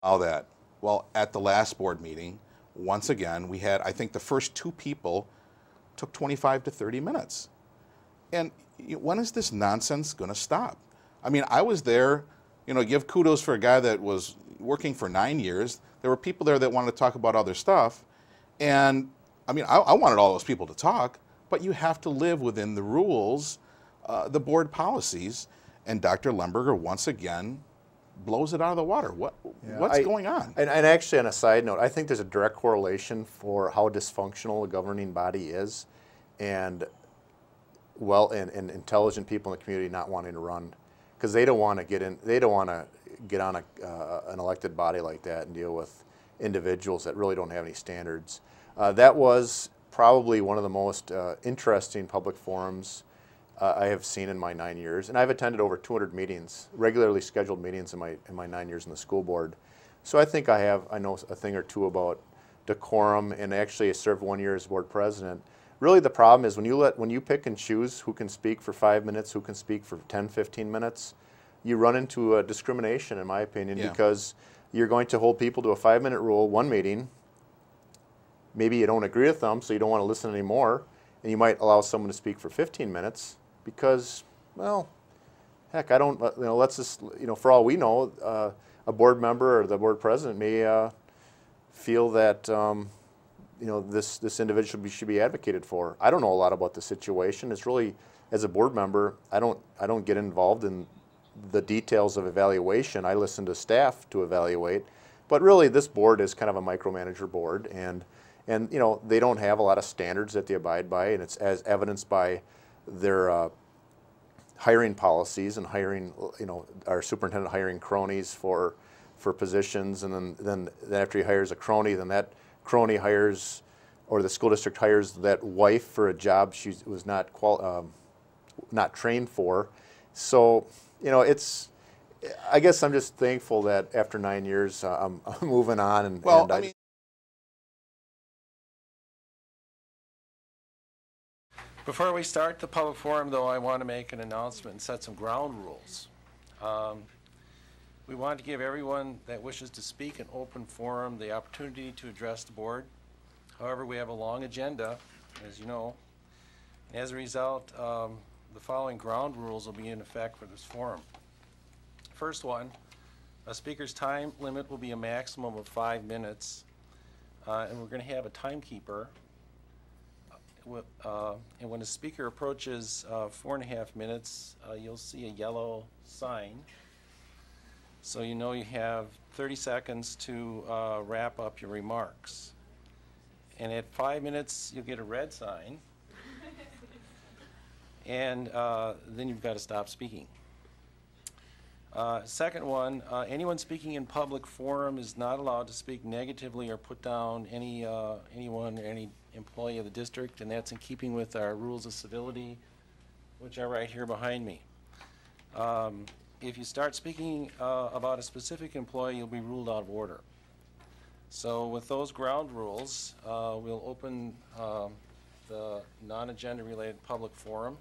All that. Well, at the last board meeting, once again, we had, I think the first two people took 25 to 30 minutes. And when is this nonsense going to stop? I mean, I was there, give kudos for a guy that was working for 9 years. There were people there that wanted to talk about other stuff. And I mean, I wanted all those people to talk, but you have to live within the rules, the board policies. And Dr. Lemberger, once again, blows it out of the water. What's going on? And actually, on a side note, I think there's a direct correlation for how dysfunctional a governing body is, and and intelligent people in the community not wanting to run, because they don't want to get in. They don't want to get on an elected body like that and deal with individuals that really don't have any standards. That was probably one of the most interesting public forums I have seen in my 9 years, and I've attended over 200 meetings, regularly scheduled meetings in my 9 years in the school board. So I think I know a thing or two about decorum, and actually I served 1 year as board president. Really the problem is when you pick and choose who can speak for 5 minutes, who can speak for 10, 15 minutes, you run into a discrimination, in my opinion, because you're going to hold people to a 5-minute rule, one meeting. Maybe you don't agree with them, so you don't want to listen anymore, and you might allow someone to speak for 15 minutes because, well, heck, I don't, let's just, for all we know, a board member or the board president may feel that, this individual should be advocated for. I don't know a lot about the situation. It's really, as a board member, I don't get involved in the details of evaluation. I listen to staff to evaluate, but really this board is kind of a micromanager board, and they don't have a lot of standards that they abide by, and it's as evidenced by their hiring policies and hiring, our superintendent hiring cronies for positions, and then after he hires a crony, then that crony hires, or the school district hires that wife for a job she was not trained for. So, I guess I'm just thankful that after 9 years, I'm moving on. Before we start the public forum, though, I want to make an announcement and set some ground rules. We want to give everyone that wishes to speak an open forum the opportunity to address the board. However, we have a long agenda, as you know. As a result, the following ground rules will be in effect for this forum. First one, a speaker's time limit will be a maximum of 5 minutes, and we're going to have a timekeeper. And when a speaker approaches 4.5 minutes, you'll see a yellow sign. So you know you have 30 seconds to wrap up your remarks. And at 5 minutes, you'll get a red sign. And then you've got to stop speaking. Second one, anyone speaking in public forum is not allowed to speak negatively or put down anyone or any employee of the district, and that's in keeping with our rules of civility, which are right here behind me. If you start speaking about a specific employee, you'll be ruled out of order. So with those ground rules, we'll open the non-agenda related public forum.